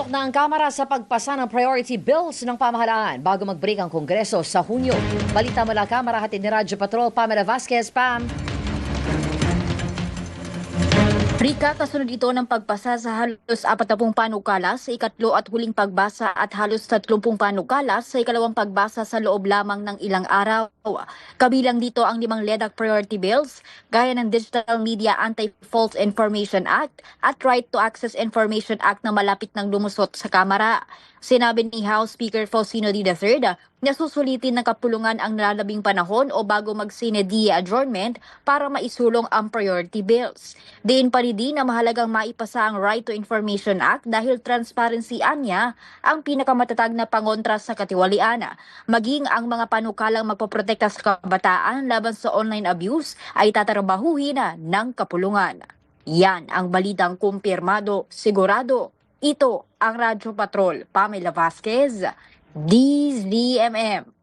Alok na ang Kamara sa pagpasa ng priority bills ng pamahalaan bago mag-break ang Kongreso sa Hunyo. Balita mula Kamara, hatid ni Radyo Patrol, Pamela Vasquez. Pam. Rika, kasunod ito ng pagpasa sa halos 40 panukala sa ikatlo at huling pagbasa at halos 30 panukala sa ikalawang pagbasa sa loob lamang ng ilang araw. Kabilang dito ang 5 LEDAC priority bills gaya ng Digital Media Anti-False Information Act at Right to Access Information Act na malapit ng lumusot sa Kamara. Sinabi ni House Speaker Faustino D. III na susulitin ng kapulungan ang nalalabing panahon o bago mag-Sine Die adjournment para maisulong ang priority bills. Diin pa ni D na mahalagang maipasa ang Right to Information Act dahil transparency niya ang pinakamatatag na pangontra sa katiwalian. Maging ang mga panukalang magpoprotekta sa kabataan laban sa online abuse ay tatrabahuhin ng kapulungan. Yan ang balitang kumpirmado, sigurado. Ito ang Radyo Patrol, Pamela Vasquez, DZMM.